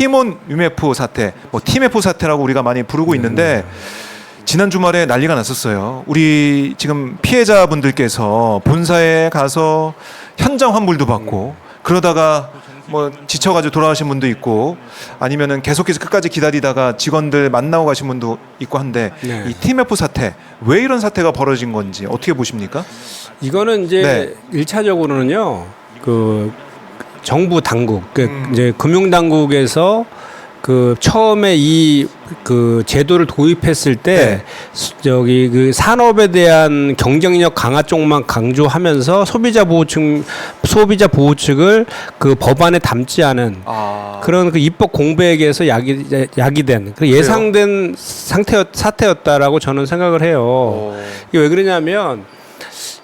티몬 위메프 사태, 뭐 티메프 사태라고 우리가 많이 부르고 있는데 지난 주말에 난리가 났었어요. 우리 지금 피해자분들께서 본사에 가서 현장 환불도 받고 그러다가 뭐 지쳐가지고 돌아가신 분도 있고 아니면은 계속해서 끝까지 기다리다가 직원들 만나고 가신 분도 있고 한데 네. 이 티메프 사태 왜 이런 사태가 벌어진 건지 어떻게 보십니까? 이거는 이제 네. 1차적으로는요. 그 정부 당국, 이제 금융 당국에서 그 처음에 이 그 제도를 도입했을 때 저기 그 산업에 대한 경쟁력 강화 쪽만 강조하면서 소비자 보호 측을 그 법안에 담지 않은 그런 그 입법 공백에서 야기된 그 예상된 사태였다라고 저는 생각을 해요. 이게 왜 그러냐면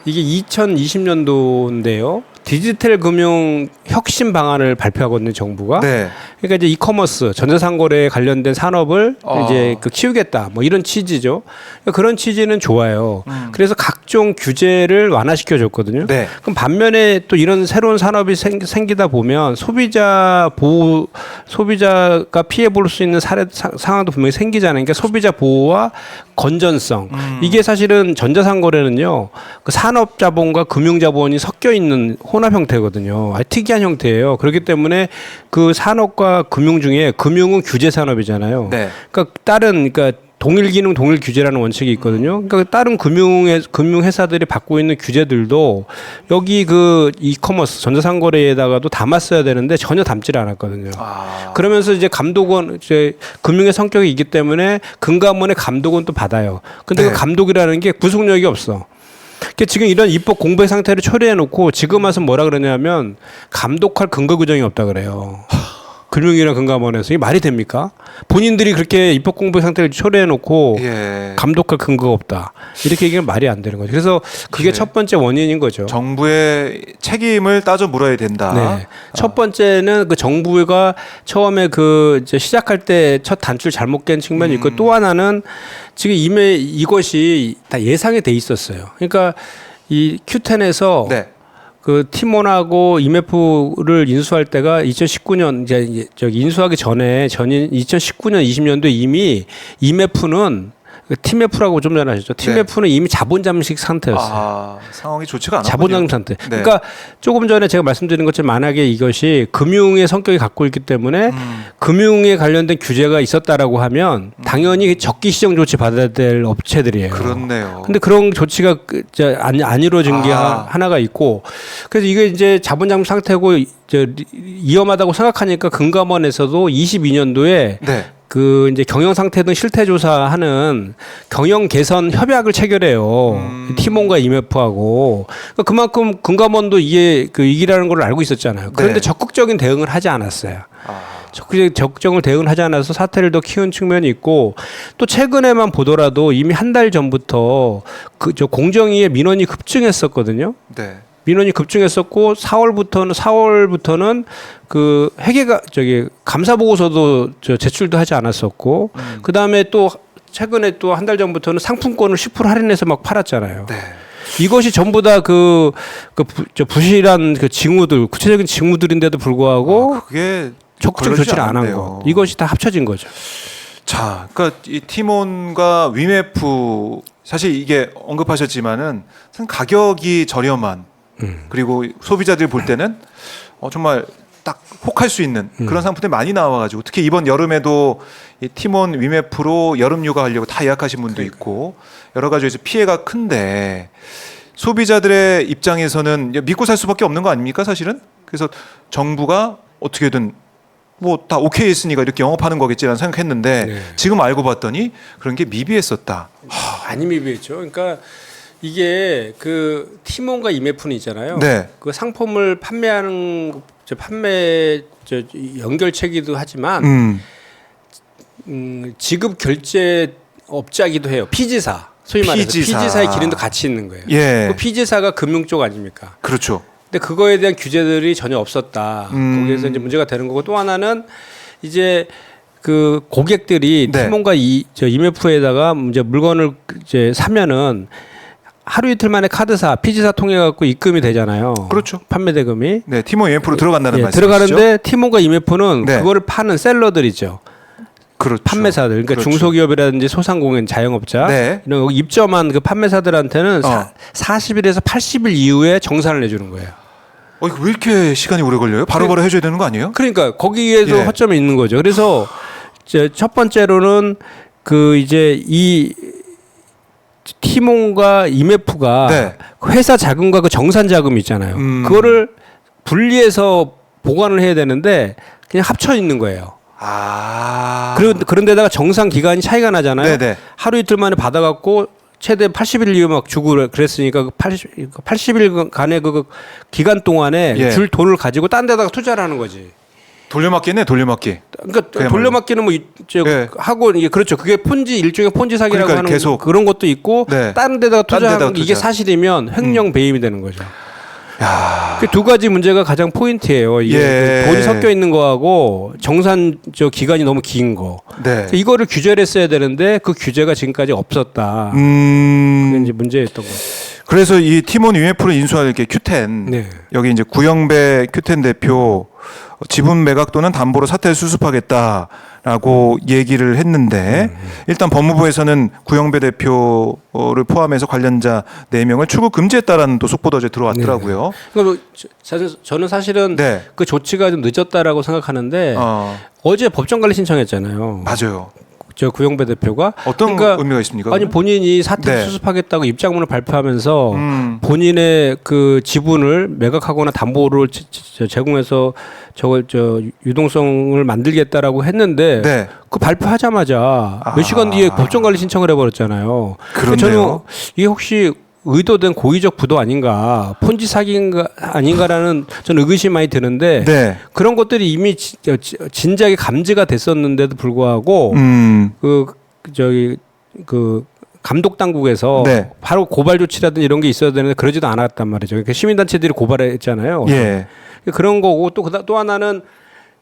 이게 2020년도인데요. 디지털 금융 혁신 방안을 발표하거든요, 정부가. 네. 그러니까 이제 이커머스, 전자상거래에 관련된 산업을 이제 그 키우겠다, 뭐 이런 취지죠. 그러니까 그런 취지는 좋아요. 그래서 각종 규제를 완화시켜 줬거든요. 네. 그럼 반면에 또 이런 새로운 산업이 생기다 보면 소비자가 피해 볼 수 있는 상황도 분명히 생기잖아요. 그러니까 소비자 보호와 건전성. 이게 사실은 전자상거래는요, 그 산업자본과 금융자본이 섞여 있는 혼합 형태거든요. 특이한 형태예요. 그렇기 때문에 그 산업과 금융 중에 금융은 규제 산업이잖아요. 네. 그러니까 동일 기능 동일 규제라는 원칙이 있거든요. 그러니까 다른 금융 회사들이 받고 있는 규제들도 여기 그 이커머스 전자상거래에다가도 담았어야 되는데 전혀 담지를 않았거든요. 그러면서 이제 이제 금융의 성격이 있기 때문에 금감원의 감독은 또 받아요. 근데 네. 그 감독이라는 게 구속력이 없어. 그러니까 지금 이런 입법 공백 상태를 처리해 놓고 지금 와서 뭐라 그러냐면 감독할 근거 규정이 없다 그래요. 금융이랑 금감원에서 이게 말이 됩니까? 본인들이 그렇게 입법 공백 상태를 처리해 놓고 감독할 근거가 없다. 이렇게 얘기하면 말이 안 되는 거죠. 그래서 그게 첫 번째 원인인 거죠. 정부의 책임을 따져 물어야 된다. 네. 첫 번째는 그 정부가 처음에 그 이제 시작할 때 첫 단추를 잘못 깬 측면이 있고 또 하나는 지금 이미 이것이 다 예상이 돼 있었어요. 그러니까 이 Q10에서 그 티몬하고 IMF를 인수할 때가 2019년 이제 저기 인수하기 전인 2019년 20년도에 이미 IMF는 TMF라고 좀 전에 하셨죠. TMF는 이미 자본 잠식 상태였어요. 상황이 좋지가 않았군요. 자본 잠식 상태. 그러니까 조금 전에 제가 말씀드린 것처럼 만약에 이것이 금융의 성격이 갖고 있기 때문에 금융에 관련된 규제가 있었다라고 하면 당연히 적기 시정 조치 받아야 될 업체들이에요. 그렇네요. 근데 그런 조치가 안 이루어진 게 하나가 있고 그래서 이게 이제 자본 잠식 상태고 위험하다고 생각하니까 금감원에서도 22년도에 그 이제 경영 상태 등 실태 조사하는 경영 개선 협약을 체결해요. 티몬과 IMF하고 그만큼 금감원도 이게 그 위기라는 걸 알고 있었잖아요. 그런데 적극적인 대응을 하지 않았어요. 적극적인 대응을 하지 않아서 사태를 더 키운 측면이 있고 또 최근에만 보더라도 이미 한 달 전부터 그 공정위의 민원이 급증했었거든요. 민원이 급증했었고 4월부터는 그 회계가 감사 보고서도 제출도 하지 않았었고 그 다음에 또 최근에 또 한 달 전부터는 상품권을 10% 할인해서 막 팔았잖아요. 이것이 전부 다 부실한 그 징후들, 구체적인 징후들인데도 불구하고 그게 적극적 조치를 안 한 것. 이것이 다 합쳐진 거죠. 자, 그러니까 이 티몬과 위메프 사실 이게 언급하셨지만은 가격이 저렴한 그리고 소비자들이 볼 때는 정말 딱 혹할 수 있는 그런 상품들이 많이 나와가지고 특히 이번 여름에도 이 티몬 위메프로 여름 휴가 하려고 다 예약하신 분도 있고 여러 가지에서 피해가 큰데 소비자들의 입장에서는 믿고 살 수밖에 없는 거 아닙니까 사실은? 그래서 정부가 어떻게든 뭐 다 오케이 했으니까 이렇게 영업하는 거겠지라는 생각했는데 지금 알고 봤더니 그런 게 미비했었다. 많이 미비했죠. 그러니까 이게 그 티몬과 IMF는 있잖아요. 그 상품을 판매하는 판매 연결체기도 하지만 지급 결제 업자기도 해요. 피지사. 소위 말해서 피지사의 기능도 같이 있는 거예요. 그 피지사가 금융 쪽 아닙니까? 그렇죠. 근데 그거에 대한 규제들이 전혀 없었다. 거기에서 이제 문제가 되는 거고 또 하나는 이제 그 고객들이 티몬과 IMF에다가 이제 물건을 이제 사면은 하루 이틀 만에 카드사, 피지사 통해 갖고 입금이 되잖아요. 그렇죠. 판매 대금이. 네, 티몬 IMF로 들어간다는 예, 말씀이시죠? 들어가는데 티몬과 IMF는 네. 그거를 파는 셀러들이죠. 그렇죠. 판매사들, 그러니까 그렇죠. 중소기업이라든지 소상공인, 자영업자 네. 이런 거 입점한 그 판매사들한테는 40일에서 80일 이후에 정산을 내주는 거예요. 이거 왜 이렇게 시간이 오래 걸려요? 바로바로 해줘야 되는 거 아니에요? 그러니까 거기에도 예. 허점이 있는 거죠. 그래서 이제 첫 번째로는 그 이제 이 티몬과 IMF가 네. 회사 자금과 그 정산 자금 있잖아요. 그거를 분리해서 보관을 해야 되는데 그냥 합쳐 있는 거예요. 그런데다가 정상 기간이 차이가 나잖아요. 네네. 하루 이틀 만에 받아갖고 최대 80일 이후 막 주고 그랬으니까 그 80일간의 그 기간 동안에 예. 줄 돈을 가지고 딴 데다가 투자를 하는 거지. 돌려막기네, 돌려막기. 그러니까 그야말로. 돌려막기는 뭐 이제 네. 하고 이게 그렇죠. 그게 폰지 일종의 폰지 사기라고 그러니까 하는 계속. 그런 것도 있고 네. 다른 데다가 딴 투자하는 데다가 이게 투자. 사실이면 횡령 배임이 되는 거죠. 야. 그 두 가지 문제가 가장 포인트예요. 이게 예. 돈이 섞여 있는 거하고 정산 기간이 너무 긴 거. 네. 이거를 규제를 했어야 되는데 그 규제가 지금까지 없었다. 그게 이제 문제였던 거죠. 그래서 이 티몬 IMF를 인수할 이렇게 Q10 네. 여기 이제 구영배 Q10 대표 지분 매각 또는 담보로 사태를 수습하겠다라고 얘기를 했는데 일단 법무부에서는 구영배 대표를 포함해서 관련자 4명을 출국 금지했다라는 또 속보도 어제 들어왔더라고요. 그러니까 저는 사실은 네. 그 조치가 좀 늦었다라고 생각하는데 어제 법정관리 신청했잖아요. 맞아요. 저 구영배 대표가 어떤 그러니까 의미가 있습니까? 아니 본인이 사태 네. 수습하겠다고 입장문을 발표하면서 본인의 그 지분을 매각하거나 담보를 제공해서 저걸 유동성을 만들겠다라고 했는데 네. 그 발표하자마자 몇 시간 뒤에 법정관리 신청을 해버렸잖아요. 그렇네요. 저는 이게 혹시 의도된 고의적 부도 아닌가, 폰지 사기인가 아닌가라는 저는 의구심이 많이 드는데 네. 그런 것들이 이미 진작에 감지가 됐었는데도 불구하고 그 감독 당국에서 네. 바로 고발 조치라든지 이런 게 있어야 되는데 그러지도 않았단 말이죠. 그러니까 시민단체들이 고발했잖아요. 예. 그런 거고 또 하나는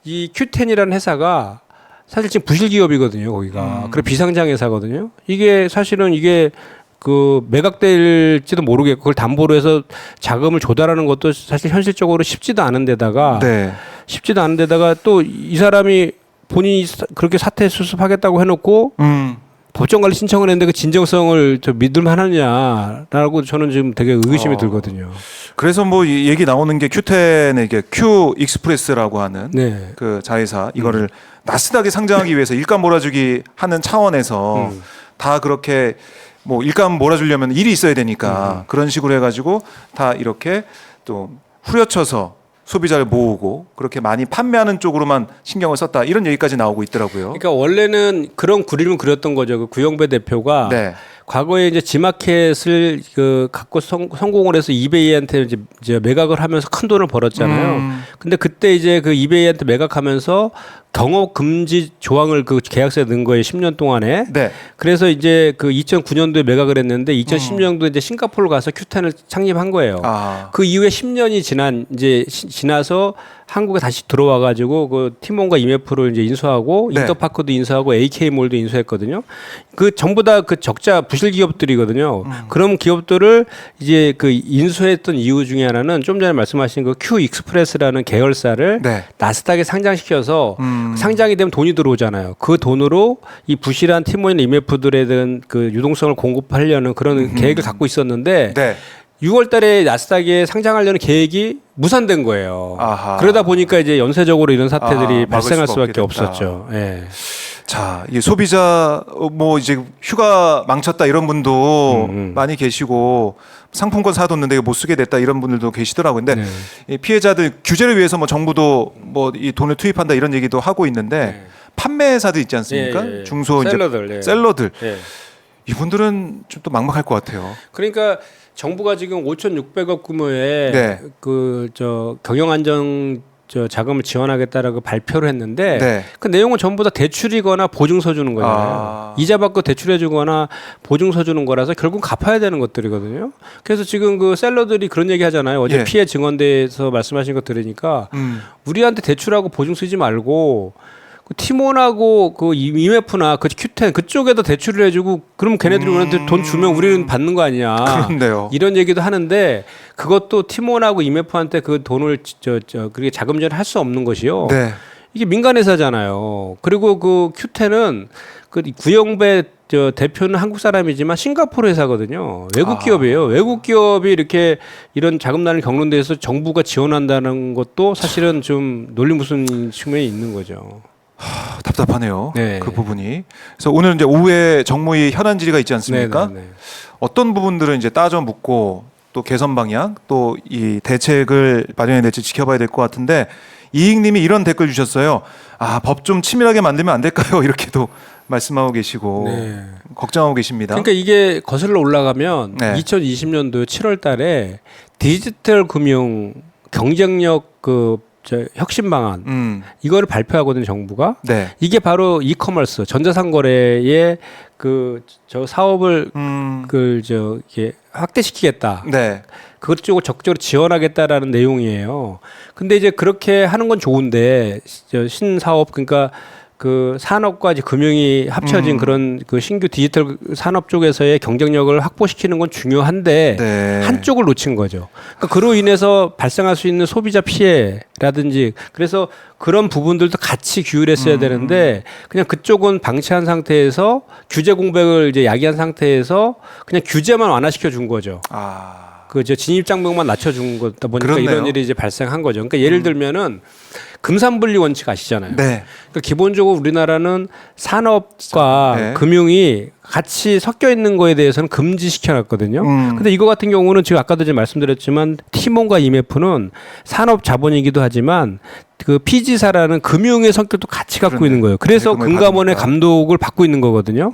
이 Q10이라는 회사가 사실 지금 부실 기업이거든요. 거기가 그래 비상장 회사거든요. 이게 사실은 이게 그 매각될지도 모르겠고 그걸 담보로 해서 자금을 조달하는 것도 사실 현실적으로 쉽지도 않은데다가 네. 또 이 사람이 본인이 그렇게 사태 수습하겠다고 해놓고 법정관리 신청을 했는데 그 진정성을 믿을만하냐라고 저는 지금 되게 의구심이 들거든요. 그래서 뭐 이 얘기 나오는 게 Q10의 이게 Q 익스프레스라고 하는 네. 그 자회사 이거를 나스닥에 상장하기 위해서 일감 몰아주기 하는 차원에서 다 그렇게 뭐 일감 몰아주려면 일이 있어야 되니까 그런 식으로 해가지고 다 이렇게 또 후려쳐서 소비자를 모으고 그렇게 많이 판매하는 쪽으로만 신경을 썼다 이런 얘기까지 나오고 있더라고요. 그러니까 원래는 그런 그림을 그렸던 거죠. 그 구영배 대표가 네. 과거에 이제 지마켓을 그 갖고 성공을 해서 이베이한테 이제 매각을 하면서 큰 돈을 벌었잖아요. 근데 그때 이제 그 이베이한테 매각하면서 경업 금지 조항을 그 계약서에 넣은 거예요. 10년 동안에. 네. 그래서 이제 그 2009년도에 매각을 했는데 2010년도에 이제 싱가포르 가서 Q10을 창립한 거예요. 그 이후에 10년이 지나서 한국에 다시 들어와 가지고 그 티몬과 IMF를 이제 인수하고 네. 인터파크도 인수하고 AK몰도 인수했거든요. 그 전부 다 그 적자 부실 기업들이거든요. 그런 기업들을 이제 그 인수했던 이유 중에 하나는 좀 전에 말씀하신 그 Q 익스프레스라는 계열사를 네. 나스닥에 상장시켜서 상장이 되면 돈이 들어오잖아요. 그 돈으로 이 부실한 티몬이나 IMF들에 대한 그 유동성을 공급하려는 그런 계획을 갖고 있었는데 네. 6월 달에 나스닥에 상장하려는 계획이 무산된 거예요. 아하. 그러다 보니까 이제 연쇄적으로 이런 사태들이 막을 발생할 수가 수밖에 없게 됐다. 없었죠. 예. 자, 이 소비자 뭐 이제 휴가 망쳤다 이런 분도 많이 계시고 상품권 사뒀는데 못 쓰게 됐다 이런 분들도 계시더라고요. 근데 네. 이 피해자들 규제를 위해서 뭐 정부도 뭐 이 돈을 투입한다 이런 얘기도 하고 있는데 판매사들 있지 않습니까? 예, 예. 중소 셀러들, 이제 예. 셀러들 예. 이분들은 좀 또 막막할 것 같아요. 그러니까 정부가 지금 5,600억 규모의 네. 그 경영 안정 자금을 지원하겠다라고 발표를 했는데 네. 그 내용은 전부 다 대출이거나 보증서 주는 거잖아요. 이자 받고 대출해 주거나 보증서 주는 거라서 결국 갚아야 되는 것들이거든요. 그래서 지금 그 셀러들이 그런 얘기 하잖아요. 어제 예. 피해 증언대에서 말씀하신 거 들으니까 우리한테 대출하고 보증 쓰지 말고 그 티몬하고 그 IMF나 그 Q10 그쪽에다 대출을 해주고 그럼 걔네들이 우리한테 돈 주면 우리는 받는 거 아니냐. 그런데요. 이런 얘기도 하는데 그것도 티몬하고 IMF한테 그 돈을 그렇게 자금전을 할 수 없는 것이요. 네. 이게 민간 회사잖아요. 그리고 그 Q10은 그 구영배 대표는 한국 사람이지만 싱가포르 회사거든요. 외국 기업이에요. 외국 기업이 이렇게 이런 자금난을 겪는 데서 정부가 지원한다는 것도 사실은 좀 논리무슨 측면이 있는 거죠. 답답하네요. 네. 그 부분이. 그래서 오늘 이제 오후에 정무위 현안 질의가 있지 않습니까? 네네네. 어떤 부분들은 이제 따져 묻고 또 개선 방향 또 이 대책을 마련해야 될지 지켜봐야 될 것 같은데 이익님이 이런 댓글 주셨어요. 법 좀 치밀하게 만들면 안 될까요? 이렇게도 말씀하고 계시고 네. 걱정하고 계십니다. 그러니까 이게 거슬러 올라가면 네. 2020년도 7월 달에 디지털 금융 경쟁력 혁신 방안 이거를 발표하거든요, 정부가. 네. 이게 바로 이커머스 전자상거래의 사업을 이렇게 확대시키겠다. 네. 그것 쪽을 적극적으로 지원하겠다라는 내용이에요. 근데 이제 그렇게 하는 건 좋은데 신사업 그러니까 그 산업과 이제 금융이 합쳐진 그런 그 신규 디지털 산업 쪽에서의 경쟁력을 확보시키는 건 중요한데 네. 한쪽을 놓친 거죠. 그러니까 그로 인해서 발생할 수 있는 소비자 피해라든지 그래서 그런 부분들도 같이 규율했어야 되는데 그냥 그쪽은 방치한 상태에서 규제 공백을 이제 야기한 상태에서 그냥 규제만 완화시켜 준 거죠. 그 진입 장벽만 낮춰준 거다 보니까 그렇네요. 이런 일이 이제 발생한 거죠. 그러니까 예를 들면은 금산분리 원칙 아시잖아요. 네. 그러니까 기본적으로 우리나라는 산업과 네. 금융이 같이 섞여 있는 거에 대해서는 금지시켜 놨거든요. 근데 이거 같은 경우는 지금 아까도 이제 말씀드렸지만 티몬과 IMF는 산업 자본이기도 하지만 그 피지사라는 금융의 성격도 같이 갖고 있는 거예요. 그래서 금감원의 감독을 받고 있는 거거든요.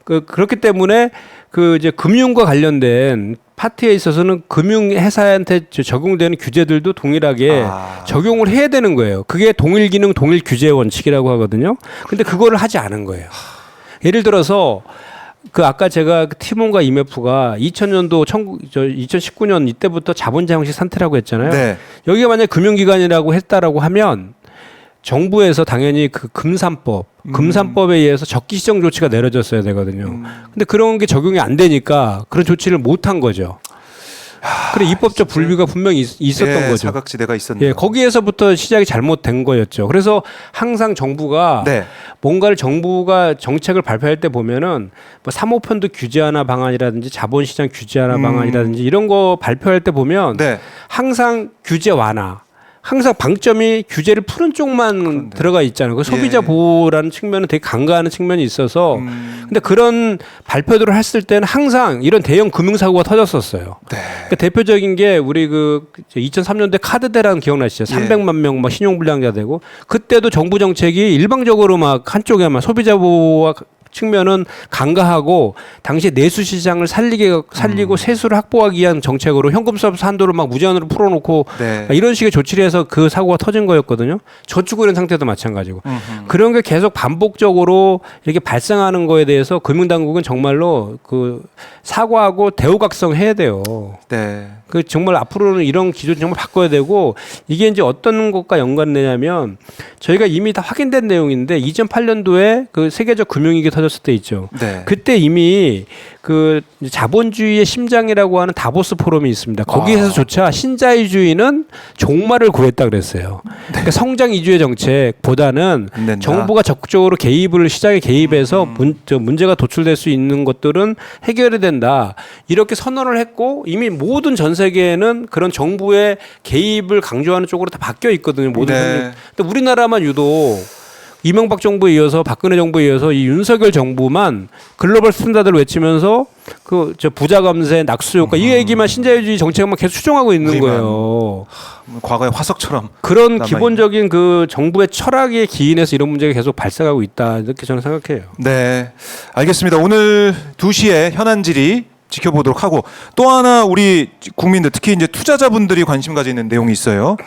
그렇기 때문에 그 이제 금융과 관련된 파트에 있어서는 금융회사한테 적용되는 규제들도 동일하게 적용을 해야 되는 거예요. 그게 동일 기능 동일 규제 원칙이라고 하거든요. 근데 그거를 하지 않은 거예요. 예를 들어서 그 아까 제가 티몬과 IMF가 2000년도 2019년 이때부터 자본자 형식 상태라고 했잖아요. 네. 여기가 만약 금융기관이라고 했다라고 하면 정부에서 당연히 그 금산법에 의해서 적기 시정 조치가 내려졌어야 되거든요. 근데 그런 게 적용이 안 되니까 그런 조치를 못 한 거죠. 그래 입법적 불비가 분명히 있었던 거죠. 사각지대가 있었네요. 예, 거기에서부터 시작이 잘못된 거였죠. 그래서 항상 정부가 네. 뭔가를 정부가 정책을 발표할 때 보면은 뭐 사모펀드 규제하나 방안이라든지 자본시장 규제하나 방안이라든지 이런 거 발표할 때 보면 네. 항상 규제 완화. 항상 방점이 규제를 푸는 쪽만 들어가 있잖아요. 그 소비자 보호라는 측면은 되게 간과하는 측면이 있어서 근데 그런 발표들을 했을 때는 항상 이런 대형 금융사고가 터졌었어요. 네. 그러니까 대표적인 게 우리 그 2003년도에 카드 대란 기억나시죠? 300만 명 막 신용불량자 되고 그때도 정부 정책이 일방적으로 막 한쪽에만 소비자 보호와 측면은 간과하고 당시 내수 시장을 살리고 세수를 확보하기 위한 정책으로 현금 서비스 한도를 막 무제한으로 풀어놓고 이런 식의 조치를 해서 그 사고가 터진 거였거든요. 저축은행 상태도 마찬가지고 그런 게 계속 반복적으로 이렇게 발생하는 거에 대해서 금융당국은 정말로 그 사과하고 대우각성해야 돼요. 네. 그 정말 앞으로는 이런 기준 정말 바꿔야 되고 이게 이제 어떤 것과 연관되냐면 저희가 이미 다 확인된 내용인데 2008년도에 그 세계적 금융위기 터졌을 때 있죠. 네. 그때 이미 그 자본주의의 심장이라고 하는 다보스 포럼이 있습니다. 거기에서조차 신자유주의는 종말을 구했다 그랬어요. 그러니까 성장 이주의 정책보다는 정부가 적극적으로 시장에 개입해서 문제가 도출될 수 있는 것들은 해결이 된다. 이렇게 선언을 했고 이미 모든 전 세계에는 그런 정부의 개입을 강조하는 쪽으로 다 바뀌어 있거든요. 모든 근데 우리나라만 유독 이명박 정부에 이어서 박근혜 정부에 이어서 이 윤석열 정부만 글로벌 스탠다드를 외치면서 그 부자 감세, 낙수 효과 이 얘기만 신자유주의 정책만 계속 추종하고 있는 거예요. 과거의 화석처럼 그런 기본적인 그 정부의 철학에 기인해서 이런 문제가 계속 발생하고 있다 이렇게 저는 생각해요. 네, 알겠습니다. 오늘 2시에 현안 질의 지켜보도록 하고 또 하나 우리 국민들 특히 이제 투자자분들이 관심 가지는 내용이 있어요.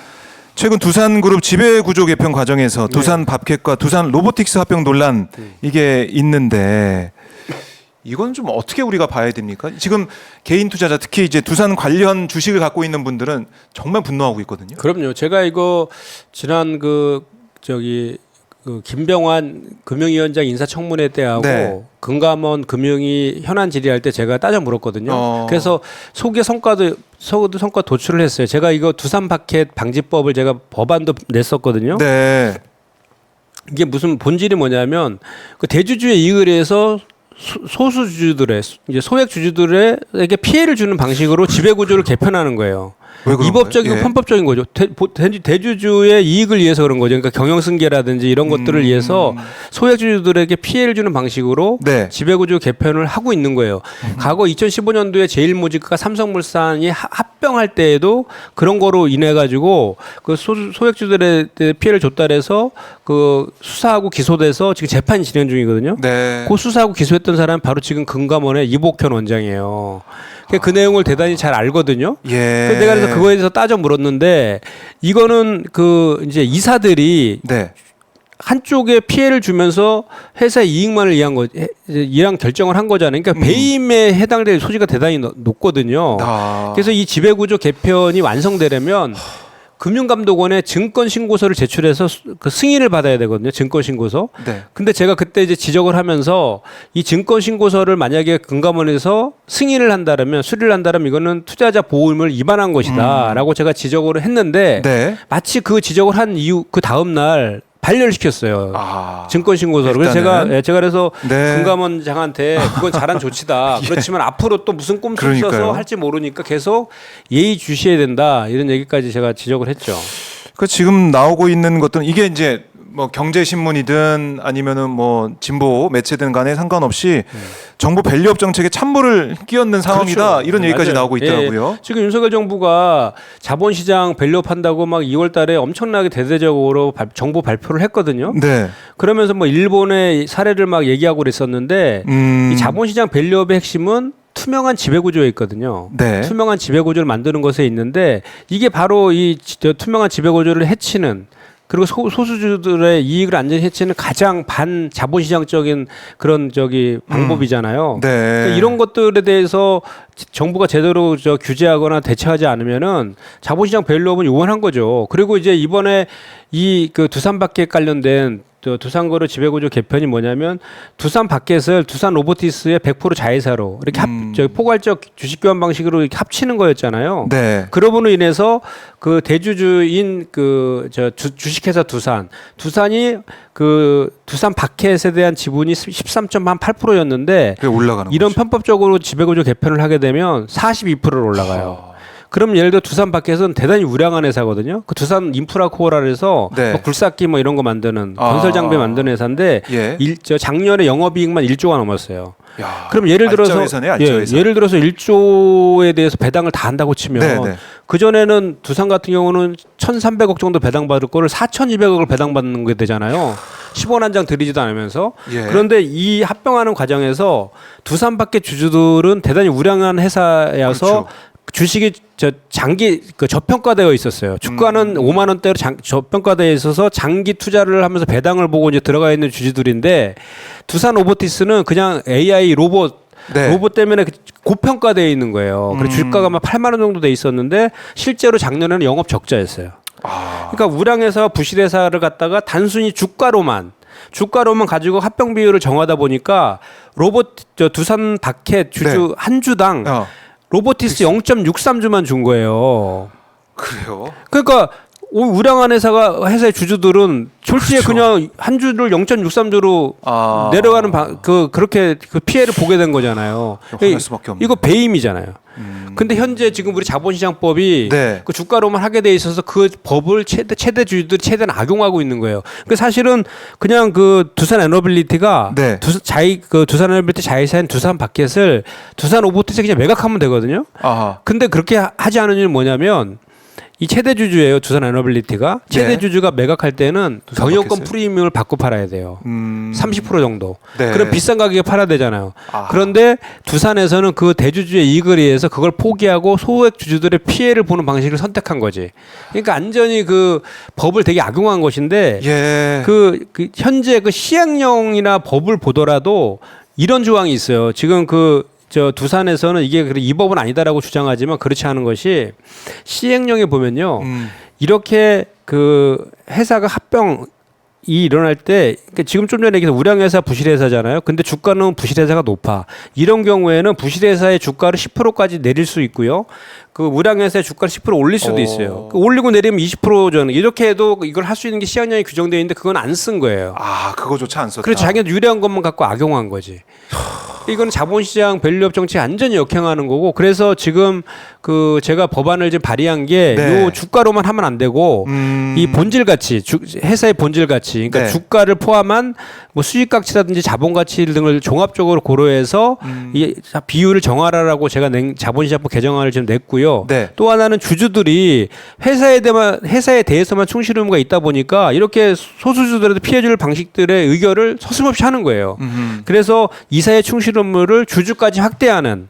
최근 두산그룹 지배구조 개편 과정에서 두산 밥캣과 두산 로보틱스 합병 논란 이게 있는데 이건 좀 어떻게 우리가 봐야 됩니까? 지금 개인 투자자 특히 이제 두산 관련 주식을 갖고 있는 분들은 정말 분노하고 있거든요. 그럼요. 제가 이거 지난 그 김병환 금융위원장 인사청문회 때하고 네. 금감원 금융위 현안 질의할 때 제가 따져 물었거든요. 그래서 소개 성과 도출을 했어요. 제가 이거 두산 파켓 방지법을 제가 법안도 냈었거든요. 네. 이게 무슨 본질이 뭐냐면 그 대주주의 이익을 위해서 소수 주주들의 이제 소액 주주들에게 피해를 주는 방식으로 지배 구조를 개편하는 거예요. 왜 그런 이법적이고 거예요? 예. 편법적인 거죠. 대주주의 이익을 위해서 그런 거죠. 그러니까 경영승계라든지 이런 것들을 위해서 소액주주들에게 피해를 주는 방식으로 네. 지배구조 개편을 하고 있는 거예요. 과거 2015년도에 제일모직과 삼성물산이 합병할 때에도 그런 거로 인해 가지고 그 소액주들에 피해를 줬다 해서 그 수사하고 기소돼서 지금 재판이 진행 중이거든요. 네. 그 수사하고 기소했던 사람은 바로 지금 금감원의 이복현 원장이에요. 그 내용을 대단히 잘 알거든요. 예. 그래서 내가 그래서 그거에 대해서 따져 물었는데 이거는 그 이제 이사들이 네. 한쪽에 피해를 주면서 회사의 이익만을 위한 결정을 한 거잖아요. 그러니까 배임에 해당될 소지가 대단히 높거든요. 그래서 그래서 이 지배구조 개편이 완성되려면 금융감독원에 증권신고서를 제출해서 그 승인을 받아야 되거든요. 증권신고서. 네. 근데 제가 그때 이제 지적을 하면서 이 증권신고서를 만약에 금감원에서 승인을 한다면 수리를 한다면 이거는 투자자 보호임을 위반한 것이다라고 제가 지적을 했는데 네. 마치 그 지적을 한 이후 그 다음 날 반려를 시켰어요. 증권신고서를. 그래서 제가 그래서 네. 금감원장한테 그건 잘한 조치다. 예. 그렇지만 앞으로 또 무슨 꼼수를 그러니까요. 써서 할지 모르니까 계속 예의 주시해야 된다. 이런 얘기까지 제가 지적을 했죠. 그 지금 나오고 있는 것들은 이게 이제 뭐 경제신문이든 아니면은 뭐 진보 매체든 간에 상관없이 정부 밸류업 정책에 찬물을 끼얹는 상황이다. 그렇죠. 이런 얘기까지 맞아요. 나오고 있더라고요. 예. 지금 윤석열 정부가 자본시장 밸류업 한다고 막 2월 달에 엄청나게 대대적으로 정부 발표를 했거든요. 네. 그러면서 뭐 일본의 사례를 막 얘기하고 그랬었는데 이 자본시장 밸류업의 핵심은 투명한 지배구조에 있거든요. 네. 투명한 지배구조를 만드는 것에 있는데 이게 바로 이 투명한 지배구조를 해치는 그리고 소수주들의 이익을 안전히 해치는 가장 반자본시장적인 그런 방법이잖아요. 네. 그러니까 이런 것들에 대해서 정부가 제대로 규제하거나 대처하지 않으면은 자본시장 밸류업은 요원한 거죠. 그리고 이제 이번에 이 그 두산마켓 관련된 두산거래 지배구조 개편이 뭐냐면 두산마켓을 두산 로보티스의 100% 자회사로 이렇게 포괄적 주식 교환 방식으로 이렇게 합치는 거였잖아요. 네. 그러므로 인해서 그 대주주인 주식회사 두산이 그 두산마켓에 대한 지분이 13.8%였는데 올라가는 이런 거죠. 편법적으로 지배구조 개편을 하게 되면 42%로 올라가요. 그럼 예를 들어 두산마켓은 대단히 우량한 회사거든요. 그 두산 인프라코어라서 네. 뭐 굴삭기 뭐 이런 거 만드는 건설 장비 만드는 회사인데 예. 작년에 영업이익만 1조가 넘었어요. 야, 그럼 예를 들어서 알짜회사네, 알짜회사. 예를 들어서 1조에 대해서 배당을 다 한다고 치면 네. 그 전에는 두산 같은 경우는 1,300억 정도 배당받을 거를 4,200억을 배당받는 게 되잖아요. 10원 한 장 들이지도 않으면서. 예. 그런데 이 합병하는 과정에서 두산밖에 주주들은 대단히 우량한 회사여서 그렇죠. 주식이 장기 저평가되어 있었어요. 주가는 5만 원대로 저평가되어 있어서 장기 투자를 하면서 배당을 보고 이제 들어가 있는 주주들인데 두산 로보티스는 그냥 AI 로봇 때문에 고평가되어 있는 거예요. 그래서 주가가 막 8만 원 정도 돼 있었는데 실제로 작년에는 영업 적자였어요. 그러니까 우량회사와 부실회사를 갖다가 단순히 주가로만 가지고 합병 비율을 정하다 보니까 두산 마켓 주주 한 주당 로보티스 0.63주만 준 거예요. 그래요? 그러니까 우량한 회사의 주주들은 솔직히 그렇죠. 그냥 한 주를 0.63주로 내려가는 그렇게 그 피해를 보게 된 거잖아요. 화날 수밖에 없네. 이거 배임이잖아요. 근데 현재 지금 우리 자본시장법이 네. 그 주가로만 하게 돼 있어서 그 법을 최대 주주들이 최대한 악용하고 있는 거예요. 그 사실은 그냥 그 두산 에너빌리티가 네. 두산 에너빌리티 자회사인 두산 마켓을 두산 로보티스에 그냥 매각하면 되거든요. 근데 그렇게 하지 않은 이유는 뭐냐면 이 최대 주주예요. 두산 에너빌리티가 최대 주주가 매각할 때는 경영권 프리미엄을 받고 팔아야 돼요. 30% 정도. 네. 그럼 비싼 가격에 팔아야 되잖아요. 그런데 두산에서는 그 대주주의 이익을 위해서 그걸 포기하고 소액 주주들의 피해를 보는 방식을 선택한 거지. 그러니까 완전히 그 법을 되게 악용한 것인데 그 현재 그 시행령이나 법을 보더라도 이런 조항이 있어요. 지금 두산에서는 이게 이 법은 아니다라고 주장하지만 그렇지 않은 것이 시행령에 보면요. 이렇게 그 회사가 일어날 때 그러니까 지금 좀 전에 얘기해서 우량회사 부실회사잖아요. 근데 주가는 부실회사가 높아. 이런 경우에는 부실회사의 주가를 10%까지 내릴 수 있고요. 그 우량회사의 주가를 10% 올릴 수도 있어요. 그 올리고 내리면 20% 저는 이렇게 해도 이걸 할 수 있는 게 시행령이 규정되어 있는데 그건 안 쓴 거예요. 아, 그거조차 안 썼다. 그래서 자기가 유리한 것만 갖고 악용한 거지. 이거는 자본시장 밸류업 정책에 완전히 역행하는 거고 그래서 지금 그 제가 법안을 좀 발의한 게 요 주가로만 하면 안 되고 이 본질 가치 회사의 본질 가치 그러니까 주가를 포함한 뭐 수익 가치라든지 자본 가치 등을 종합적으로 고려해서 이 비율을 정하라라고 제가 자본시장법 개정안을 지금 냈고요. 또 하나는 주주들이 회사에 대해서만 충실 의무가 있다 보니까 이렇게 소수주들에도 피해 줄 방식들의 의결을 서슴없이 하는 거예요. 그래서 이사의 충실 의무를 주주까지 확대하는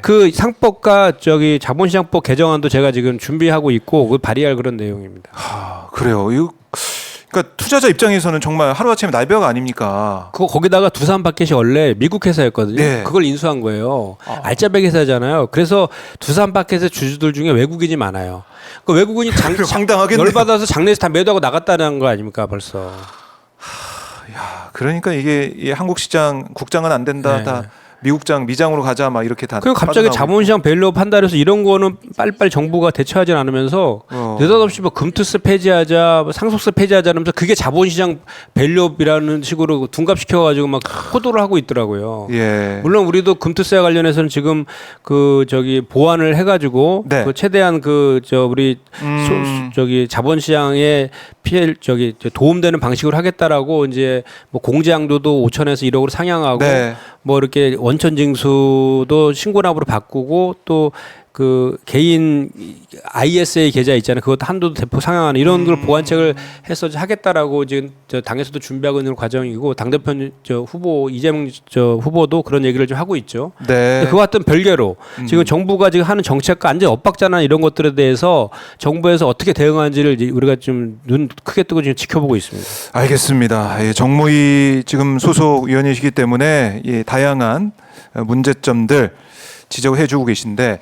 그 상법과 저기 자본시장법 개정안도 제가 지금 준비하고 있고 그 발의할 그런 내용입니다. 그래요. 이거 그러니까 투자자 입장에서는 정말 하루아침에 날벼락 아닙니까? 그거 거기다가 두산파켓이 원래 미국 회사였거든요. 그걸 인수한 거예요. 알짜배기 회사잖아요. 그래서 두산파켓의 주주들 중에 외국인이 많아요. 그 외국인이 열받아서 장내에서 다 매도하고 나갔다는 거 아닙니까 벌써. 야, 그러니까 이게 한국 시장 국장은 안 된다. 다 미장으로 가자 막 이렇게 다. 그리고 갑자기 자본시장 밸류업 한다해서 이런 거는 빨리빨리 정부가 대처하지 않으면서 느닷없이 뭐 금투스 폐지하자, 뭐 상속세 폐지하자면서 그게 자본시장 밸류업이라는 식으로 둔갑시켜가지고 막 호도를 하고 있더라고요. 물론 우리도 금투스와 관련해서는 지금 그 저기 보완을 해가지고 그 최대한 그 저 우리 저기 자본시장에 피해 저기 도움되는 방식으로 하겠다라고 이제 뭐 공제양도도 5천에서 1억으로 상향하고 뭐 이렇게 원천징수도 신고납으로 바꾸고 또 그 개인 ISA 계좌 있잖아요. 그것도 한도도 대폭 상향하는 이런 걸 보완책을 해서 하겠다라고 지금 저 당에서도 준비하고 있는 과정이고 당대표 저 후보 이재명 저 후보도 그런 얘기를 좀 하고 있죠. 그와 같은 별개로 지금 정부가 지금 하는 정책과 완전 엇박자나 이런 것들에 대해서 정부에서 어떻게 대응하는지를 우리가 좀 눈 크게 뜨고 지금 지켜보고 있습니다. 알겠습니다. 정무위 지금 소속 위원이시기 때문에 다양한 문제점들 지적을 해주고 계신데.